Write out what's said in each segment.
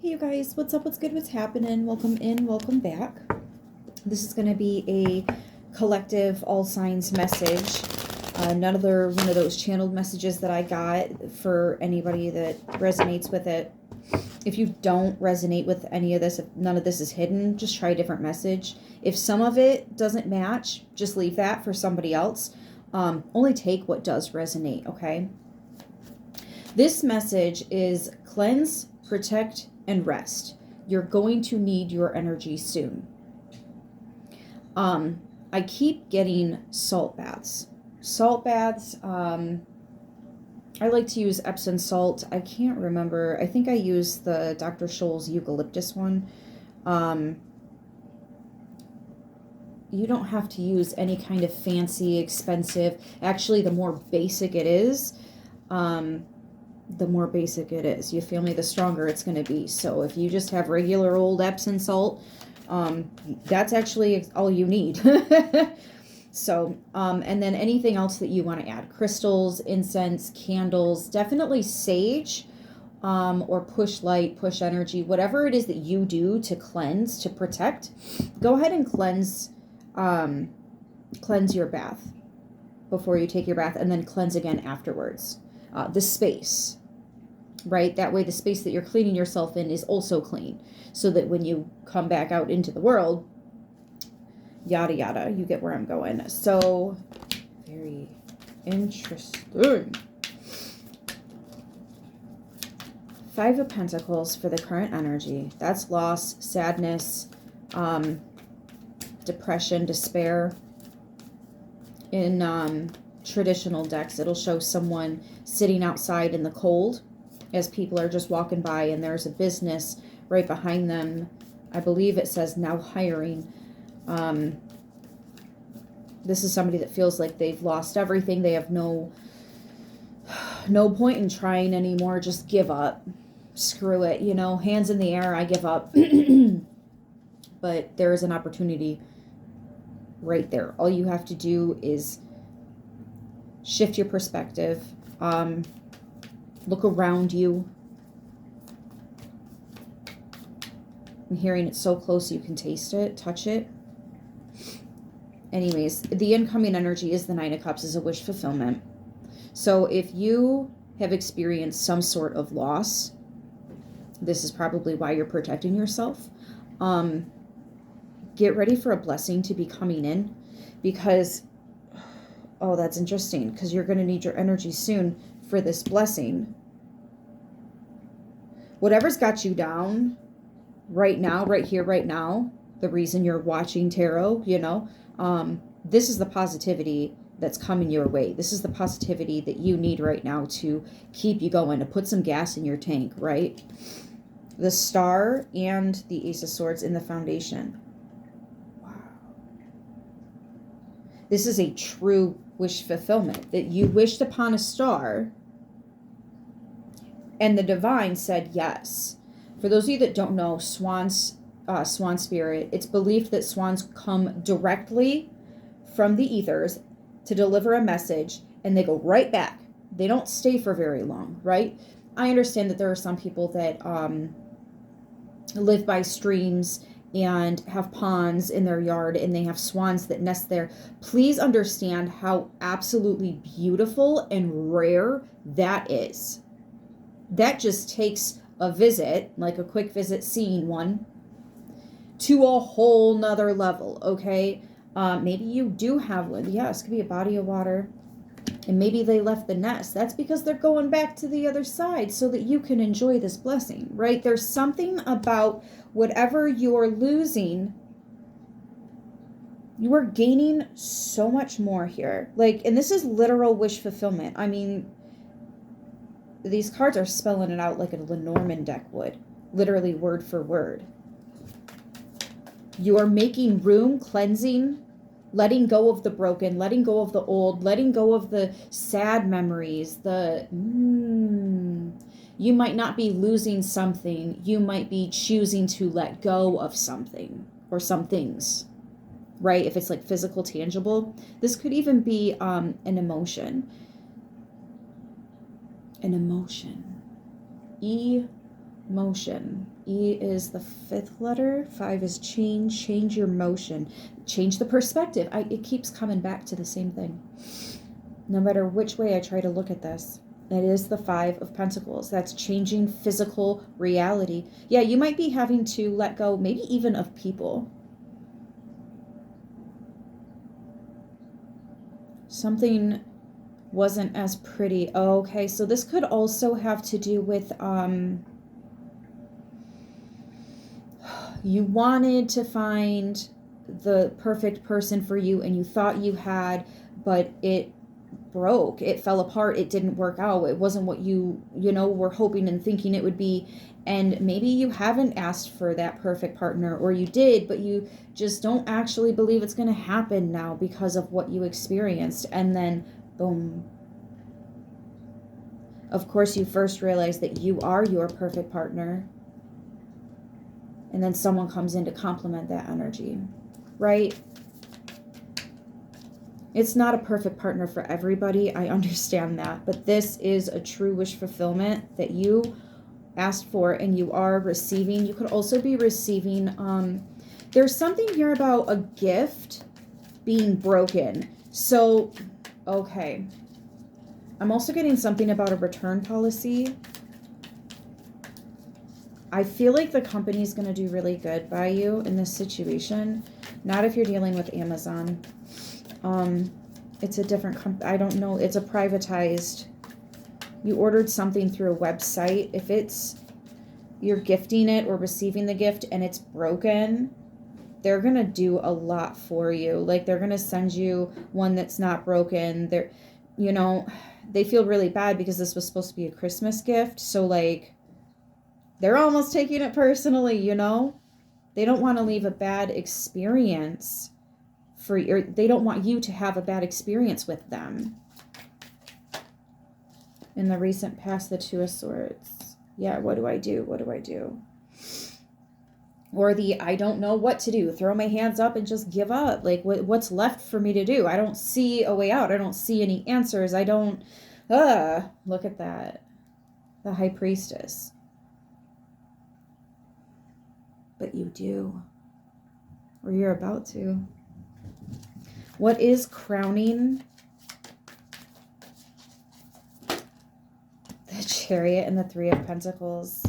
Hey you guys, what's up, what's good, what's happening? Welcome in, welcome back. This is going to be a collective all signs message. Another one of those channeled messages that I got for anybody that resonates with it. If you don't resonate with any of this, if none of this is hidden, just try a different message. If some of it doesn't match, just leave that for somebody else. Only take what does resonate, okay? This message is cleanse, protect, and rest. You're going to need your energy soon. I keep getting salt baths. Salt baths, I like to use Epsom salt. I can't remember. I think I use the Dr. Scholl's eucalyptus one. You don't have to use any kind of fancy, expensive. Actually, the more basic it is, you feel me, the stronger it's going to be. So if you just have regular old Epsom salt, that's actually all you need. So, and then anything else that you want to add, crystals, incense, candles, definitely sage, or push light, push energy, whatever it is that you do to cleanse, to protect, go ahead and cleanse your bath before you take your bath, and then cleanse again afterwards. The space, right? That way the space that you're cleaning yourself in is also clean, so that when you come back out into the world, yada yada, you get where I'm going. So, very interesting. Five of Pentacles for the current energy. That's loss, sadness, depression, despair. In traditional decks, it'll show someone sitting outside in the cold as people are just walking by, and there's a business right behind them. I believe it says now hiring. This is somebody that feels like they've lost everything. They have no point in trying anymore. Just give up. Screw it. You know, hands in the air. I give up. But there is an opportunity right there. All you have to do is shift your perspective. Look around you. I'm hearing it so close you can taste it, touch it. Anyways, the incoming energy is the Nine of Cups, is a wish fulfillment. So if you have experienced some sort of loss, this is probably why you're protecting yourself. Get ready for a blessing to be coming in, because, oh, that's interesting, because you're going to need your energy soon for this blessing. Whatever's got you down right now, right here, right now, the reason you're watching tarot, you know, this is the positivity that's coming your way. This is the positivity that you need right now to keep you going, to put some gas in your tank, right? The Star and the Ace of Swords in the foundation. Wow. This is a true wish fulfillment, that you wished upon a star and the divine said yes. For those of you that don't know, swan spirit, it's believed that swans come directly from the ethers to deliver a message, and they go right back. They don't stay for very long, right? I understand that there are some people that live by streams and have ponds in their yard, and they have swans that nest there. Please understand how absolutely beautiful and rare that is. That just takes a visit, like a quick visit, seeing one, to a whole nother level, okay? Maybe you do have one. Yes, could be a body of water. And maybe they left the nest. That's because they're going back to the other side so that you can enjoy this blessing, right? There's something about whatever you're losing, you are gaining so much more here. Like, and this is literal wish fulfillment. I mean, these cards are spelling it out like a Lenormand deck would. Literally word for word. You are making room, cleansing, letting go of the broken, letting go of the old, letting go of the sad memories, you might not be losing something. You might be choosing to let go of something or some things, right? If it's like physical, tangible. This could even be an emotion. An emotion. Motion. E is the 5th letter. 5 is change. Change your motion. Change the perspective. It keeps coming back to the same thing. No matter which way I try to look at this. It is the 5 of Pentacles. That's changing physical reality. Yeah, you might be having to let go, maybe even of people. Something wasn't as pretty. Okay, so this could also have to do with you wanted to find the perfect person for you and you thought you had, but it broke, it fell apart, it didn't work out, it wasn't what you were hoping and thinking it would be. And maybe you haven't asked for that perfect partner, or you did, but you just don't actually believe it's going to happen now because of what you experienced. And then boom, of course you first realize that you are your perfect partner, and then someone comes in to complement that energy, right? It's not a perfect partner for everybody. I understand that. But this is a true wish fulfillment that you asked for and you are receiving. You could also be receiving, there's something here about a gift being broken. So, okay. I'm also getting something about a return policy. I feel like the company is going to do really good by you in this situation. Not if you're dealing with Amazon. It's a different I don't know. It's a privatized. You ordered something through a website. If you're gifting it or receiving the gift and it's broken, they're going to do a lot for you. Like, they're going to send you one that's not broken. They feel really bad because this was supposed to be a Christmas gift. So, like, they're almost taking it personally, They don't want to leave a bad experience for you, or they don't want you to have a bad experience with them. In the recent past, the 2 of Swords. Yeah, what do I do? What do I do? Or the I don't know what to do. Throw my hands up and just give up. Like, what's left for me to do? I don't see a way out. I don't see any answers. I don't... Look at that. The High Priestess. But you do. Or you're about to. What is crowning the Chariot and the 3 of Pentacles?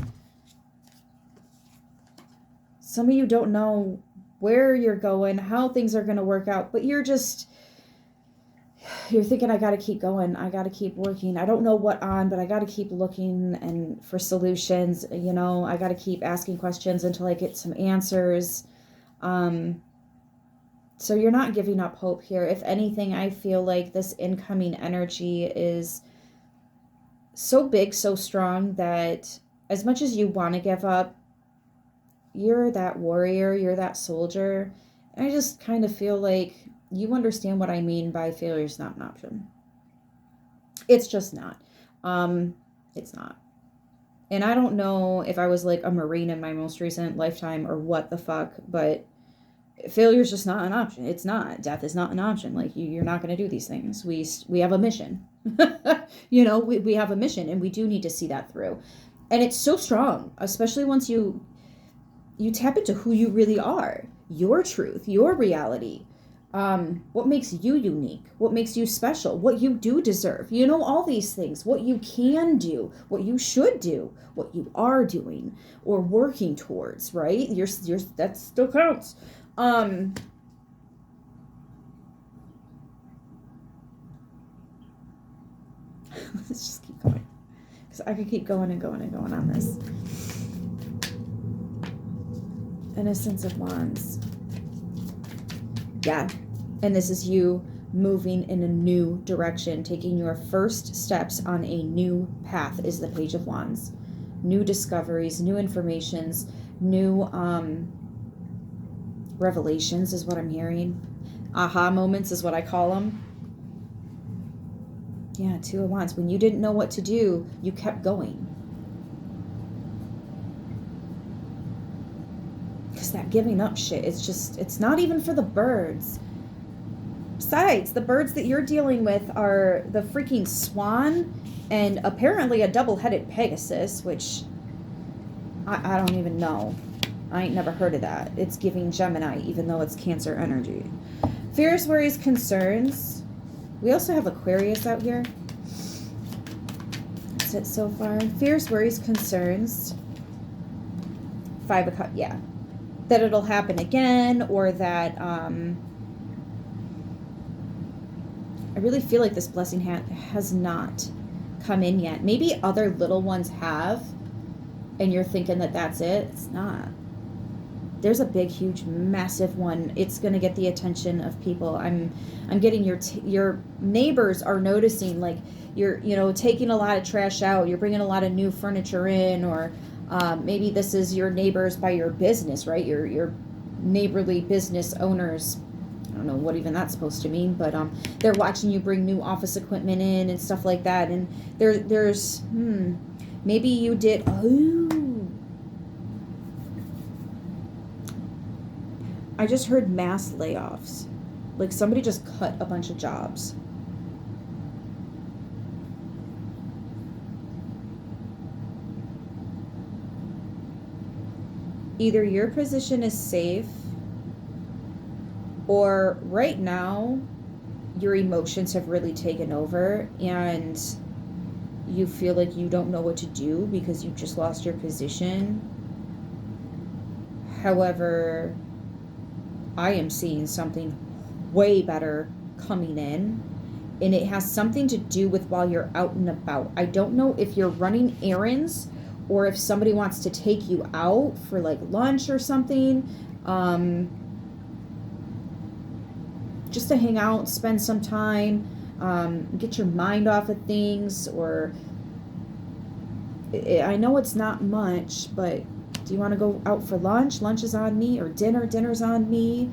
Some of you don't know where you're going, how things are going to work out, but you're thinking, I got to keep going. I got to keep working. I don't know what on, but I got to keep looking and for solutions. I got to keep asking questions until I get some answers. So you're not giving up hope here. If anything, I feel like this incoming energy is so big, so strong that as much as you want to give up, you're that warrior, you're that soldier. And I just kind of feel like you understand what I mean by failure is not an option. It's just not. It's not. And I don't know if I was like a Marine in my most recent lifetime or what the fuck, but failure is just not an option. It's not. Death is not an option. Like, you're not going to do these things. We have a mission. We have a mission, and we do need to see that through. And it's so strong, especially once you tap into who you really are, your truth, your reality, what makes you unique, what makes you special, what you do deserve, all these things, what you can do, what you should do, what you are doing or working towards, right? That still counts. Let's just keep going, because I could keep going and going and going on this. Innocence of Wands. Yeah, and this is you moving in a new direction, taking your first steps on a new path is the Page of Wands. New discoveries, new informations, new revelations is what I'm hearing. Aha moments is what I call them. Yeah, 2 of Wands. When you didn't know what to do, you kept going. Because that giving up shit, it's not even for the birds. Besides, the birds that you're dealing with are the freaking swan and apparently a double-headed Pegasus, which I don't even know. I ain't never heard of that. It's giving Gemini, even though it's Cancer energy. Fears, worries, concerns. We also have Aquarius out here. That's it so far. Fears, worries, concerns. 5 of Cups, yeah. That it'll happen again, or that I really feel like this blessing has not come in yet. Maybe other little ones have, and you're thinking that that's it. It's not. There's a big, huge, massive one. It's going to get the attention of people. I'm getting your neighbors are noticing, like you're, taking a lot of trash out. You're bringing a lot of new furniture in, or maybe this is your neighbors by your business, right? Your neighborly business owners. I don't know what even that's supposed to mean, but they're watching you bring new office equipment in and stuff like that. And there's maybe you did. I just heard mass layoffs. Like somebody just cut a bunch of jobs. Either your position is safe, or right now your emotions have really taken over and you feel like you don't know what to do because you just lost your position. However, I am seeing something way better coming in, and it has something to do with while you're out and about. I don't know if you're running errands or if somebody wants to take you out for like lunch or something, just to hang out, spend some time, get your mind off of things. Or I know it's not much, but do you want to go out for lunch? Lunch is on me. Or dinner's on me.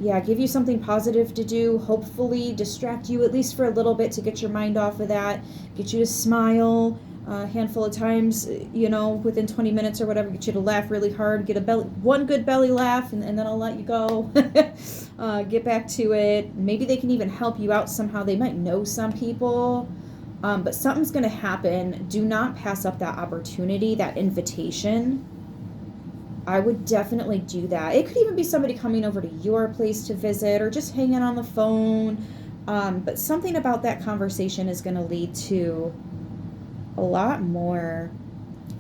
Yeah, give you something positive to do. Hopefully distract you at least for a little bit to get your mind off of that. Get you to smile a handful of times, within 20 minutes or whatever. Get you to laugh really hard. Get one good belly laugh, and then I'll let you go. Get back to it. Maybe they can even help you out somehow. They might know some people. But something's going to happen. Do not pass up that opportunity, that invitation. I would definitely do that. It could even be somebody coming over to your place to visit or just hanging on the phone. But something about that conversation is going to lead to a lot more.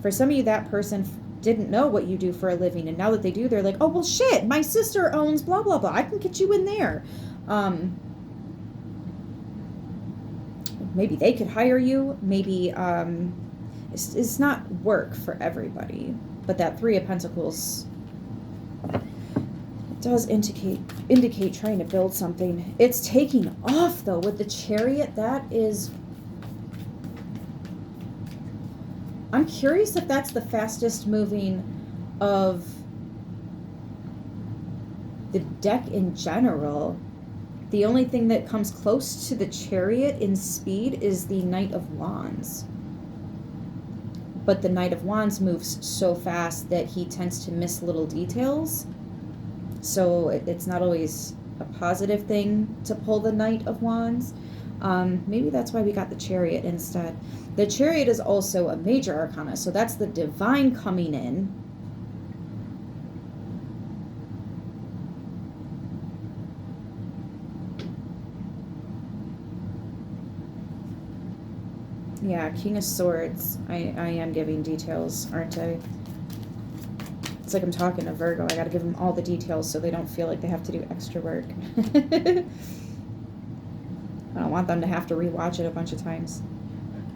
For some of you, that person didn't know what you do for a living. And now that they do, they're like, oh, well, shit, my sister owns blah, blah, blah. I can get you in there. Maybe they could hire you. Maybe it's not work for everybody. But that 3 of Pentacles does indicate trying to build something. It's taking off, though, with the Chariot. That is... I'm curious if that's the fastest moving of the deck in general. The only thing that comes close to the Chariot in speed is the Knight of Wands. But the Knight of Wands moves so fast that he tends to miss little details. So it's not always a positive thing to pull the Knight of Wands. Maybe that's why we got the Chariot instead. The Chariot is also a major arcana, so that's the divine coming in. Yeah, King of Swords. I am giving details, aren't I? It's like I'm talking to Virgo. I got to give them all the details so they don't feel like they have to do extra work. I don't want them to have to rewatch it a bunch of times.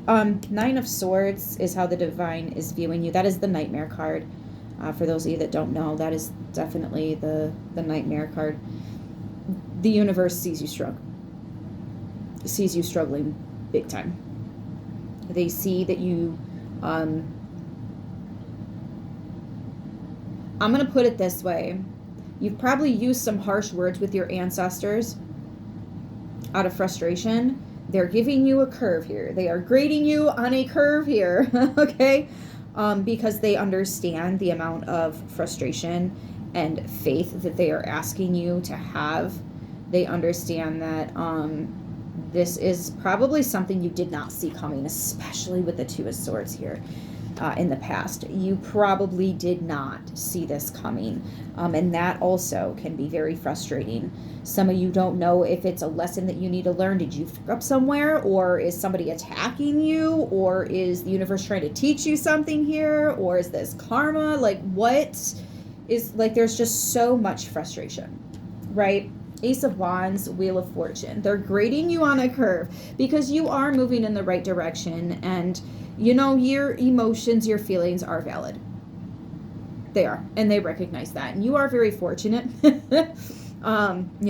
9 of Swords is how the divine is viewing you. That is the Nightmare card. For those of you that don't know, that is definitely the Nightmare card. The universe sees you struggling big time. They see that you, I'm going to put it this way. You've probably used some harsh words with your ancestors out of frustration. They're giving you a curve here. They are grading you on a curve here, okay? Because they understand the amount of frustration and faith that they are asking you to have. They understand that This is probably something you did not see coming, especially with the Two of Swords here. In the past, you probably did not see this coming, and that also can be very frustrating. Some of you don't know if it's a lesson that you need to learn. Did you fuck up somewhere, or is somebody attacking you, or is the universe trying to teach you something here, or is this karma? Like, what is, like, there's just so much frustration, right? Ace of Wands, Wheel of Fortune. They're grading you on a curve because you are moving in the right direction, and you know, your emotions, your feelings are valid. They are, and they recognize that. And you are very fortunate. You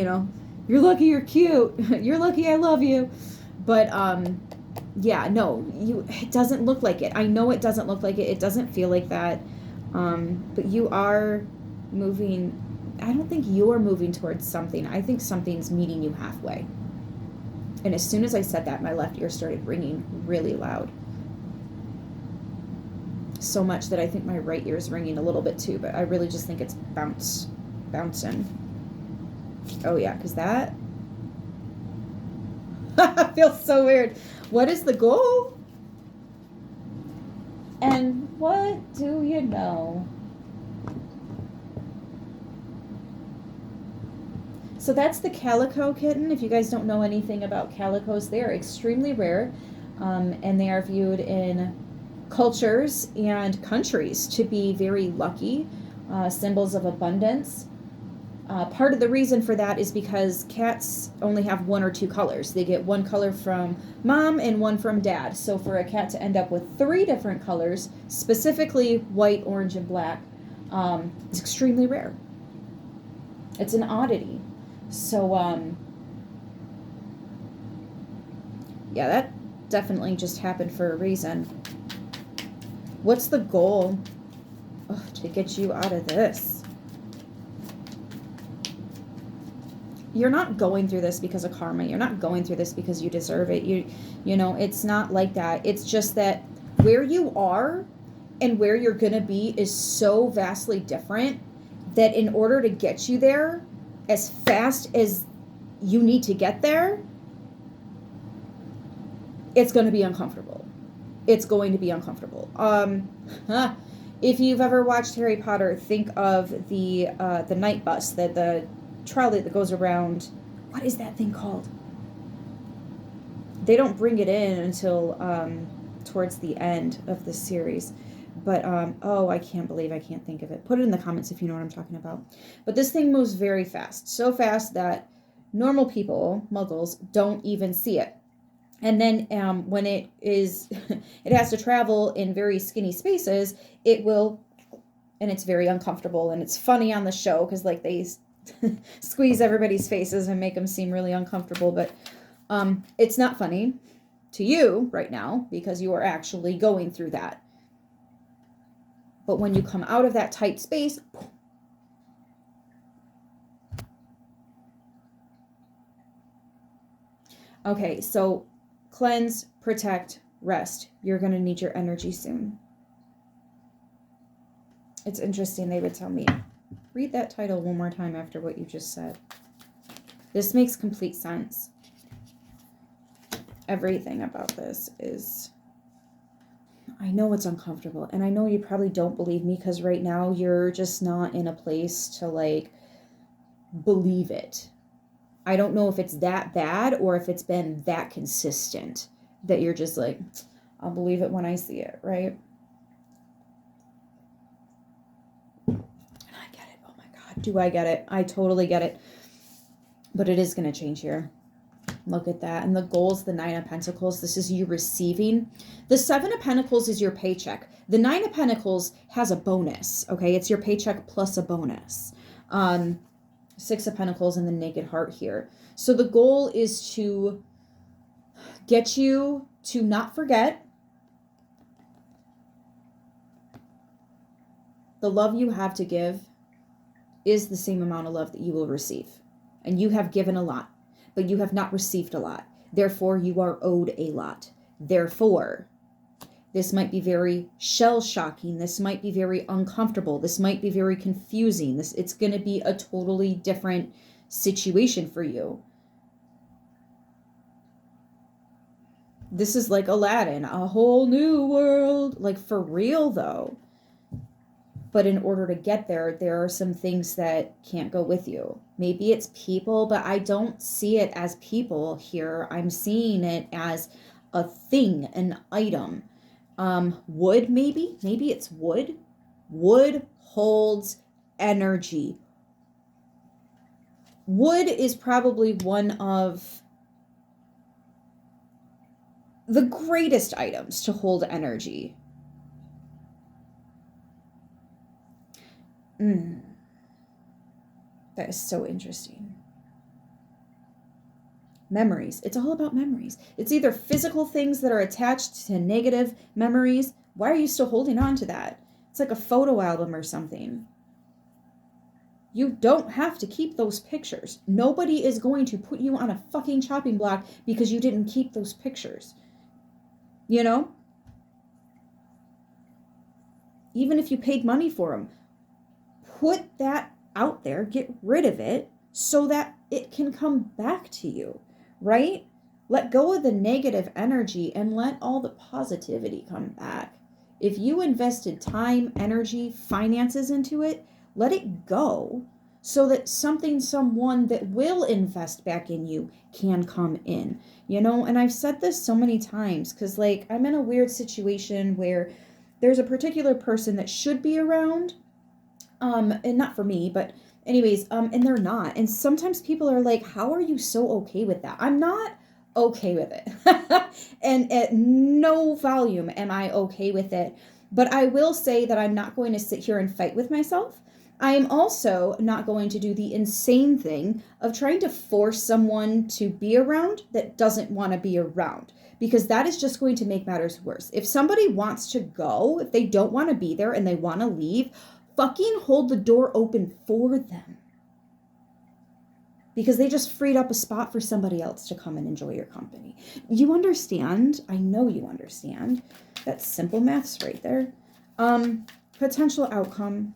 know, you're lucky you're cute. You're lucky I love you. But yeah, no, it doesn't look like it. I know it doesn't look like it. It doesn't feel like that. But you are moving. I don't think you're moving towards something. I think something's meeting you halfway. And as soon as I said that, my left ear started ringing really loud. So much that I think my right ear is ringing a little bit too, but I really just think it's bouncing. Oh yeah, because that feels so weird. What is the goal? And what do you know? So that's the calico kitten. If you guys don't know anything about calicos, they are extremely rare, and they are viewed in cultures and countries to be very lucky, symbols of abundance. Part of the reason for that is because cats only have one or two colors. They get one color from mom and one from dad. So for a cat to end up with 3 different colors, specifically white, orange, and black, is extremely rare. It's an oddity. So, yeah, that definitely just happened for a reason. What's the goal to get you out of this? You're not going through this because of karma. You're not going through this because you deserve it. You know, it's not like that. It's just that where you are and where you're going to be is so vastly different that in order to get you there as fast as you need to get there, it's going to be uncomfortable. It's going to be uncomfortable. If you've ever watched Harry Potter, think of the night bus, the trolley that goes around. What is that thing called? They don't bring it in until towards the end of the series. But, oh, I can't believe I can't think of it. Put it in the comments if you know what I'm talking about. But this thing moves very fast. So fast that normal people, muggles, don't even see it. And then when it is, it has to travel in very skinny spaces, it will, and it's very uncomfortable. And it's funny on the show because, like, they squeeze everybody's faces and make them seem really uncomfortable. But it's not funny to you right now because you are actually going through that. But when you come out of that tight space, okay, so cleanse, protect, rest. You're going to need your energy soon. It's interesting, they would tell me, read that title one more time after what you just said. This makes complete sense. Everything about this is, I know it's uncomfortable, and I know you probably don't believe me because right now you're just not in a place to, like, believe it. I don't know if it's that bad or if it's been that consistent that you're just like, I'll believe it when I see it, right? And I get it. Oh my God, do I get it? I totally get it. But it is going to change here. Look at that. And the goals, the 9 of Pentacles, this is you receiving. The 7 of Pentacles is your paycheck. The 9 of Pentacles has a bonus, okay? It's your paycheck plus a bonus. 6 of Pentacles and the Naked Heart here. So the goal is to get you to not forget the love you have to give is the same amount of love that you will receive. And you have given a lot, but you have not received a lot. Therefore, you are owed a lot. Therefore, this might be very shell-shocking. This might be very uncomfortable. This might be very confusing. It's going to be a totally different situation for you. This is like Aladdin, a whole new world. Like, for real, though. But in order to get there, there are some things that can't go with you. Maybe it's people, but I don't see it as people here. I'm seeing it as a thing, an item. Wood, maybe? Maybe it's wood. Wood holds energy. Wood is probably one of the greatest items to hold energy. That is so interesting. Memories. It's all about memories. It's either physical things that are attached to negative memories. Why are you still holding on to that? It's like a photo album or something. You don't have to keep those pictures. Nobody is going to put you on a fucking chopping block because you didn't keep those pictures. You know? Even if you paid money for them, put that out there, get rid of it so that it can come back to you, right? Let go of the negative energy and let all the positivity come back. If you invested time, energy, finances into it, let it go so that someone that will invest back in you can come in, you know? And I've said this so many times because, like, I'm in a weird situation where there's a particular person that should be around, and not for me, but anyways, and they're not. And sometimes people are like, how are you so okay with that? I'm not okay with it. And at no volume am I okay with it. But I will say that I'm not going to sit here and fight with myself. I am also not going to do the insane thing of trying to force someone to be around that doesn't want to be around, because that is just going to make matters worse. If somebody wants to go, if they don't want to be there and they want to leave, fucking hold the door open for them. Because they just freed up a spot for somebody else to come and enjoy your company. You understand? I know you understand. That's simple maths right there. Potential outcome.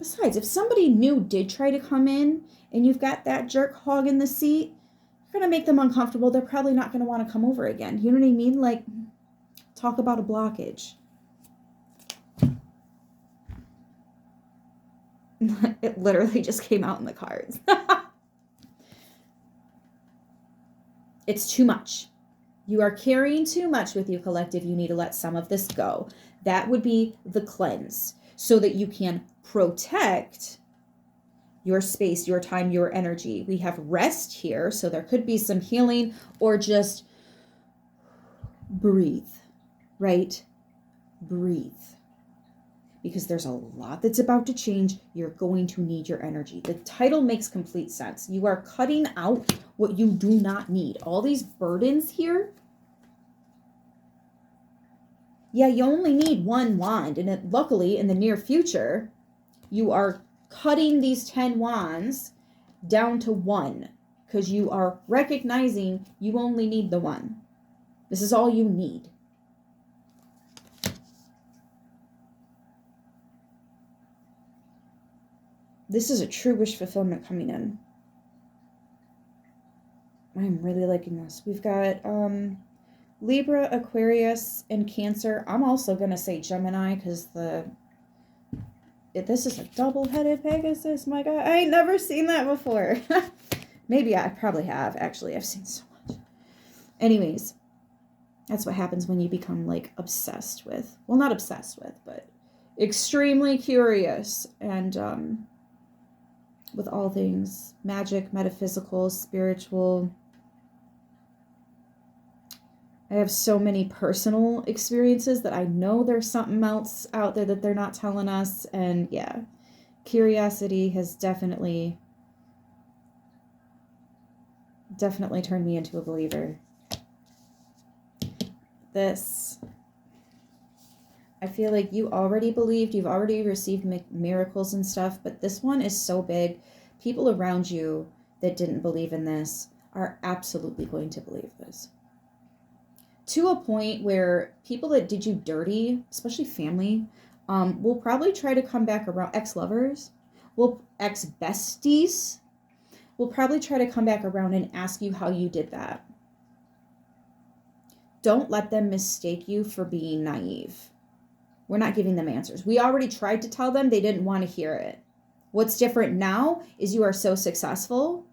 Besides, if somebody new did try to come in and you've got that jerk hog in the seat, you're going to make them uncomfortable. They're probably not going to want to come over again. You know what I mean? Like, talk about a blockage. It literally just came out in the cards. It's too much. You are carrying too much with you, collective. You need to let some of this go. That would be the cleanse, so that you can protect your space, your time, your energy. We have rest here, so there could be some healing, or just breathe, right? Breathe. Because there's a lot that's about to change. You're going to need your energy. The title makes complete sense. You are cutting out what you do not need. All these burdens here. Yeah, you only need one wand. And luckily, in the near future, you are cutting these 10 wands down to one. Because you are recognizing you only need the one. This is all you need. This is a true wish fulfillment coming in. I'm really liking this. We've got Libra, Aquarius, and Cancer. I'm also going to say Gemini because this is a double-headed Pegasus. My God, I ain't never seen that before. Maybe I probably have, actually. I've seen so much. Anyways, that's what happens when you become, like, obsessed with, well, not obsessed with, but extremely curious and with all things magic, metaphysical, spiritual. I have so many personal experiences that I know there's something else out there that they're not telling us. And yeah, curiosity has definitely turned me into a believer. This, I feel like you already believed, you've already received miracles and stuff, but this one is so big. People around you that didn't believe in this are absolutely going to believe this. To a point where people that did you dirty, especially family, will probably try to come back around. Ex-lovers, ex-besties will probably try to come back around and ask you how you did that. don't let them mistake you for being naive. We're not giving them answers. We already tried to tell them, they didn't want to hear it. What's different now is you are so successful.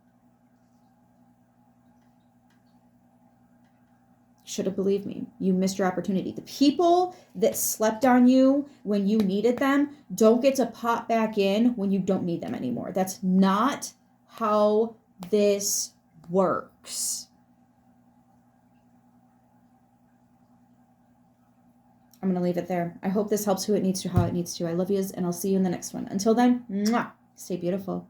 Should have believed me. You missed your opportunity. The people that slept on you when you needed them don't get to pop back in when you don't need them anymore. That's not how this works. I'm going to leave it there. I hope this helps who it needs to, how it needs to. I love yous, and I'll see you in the next one. Until then, mwah, stay beautiful.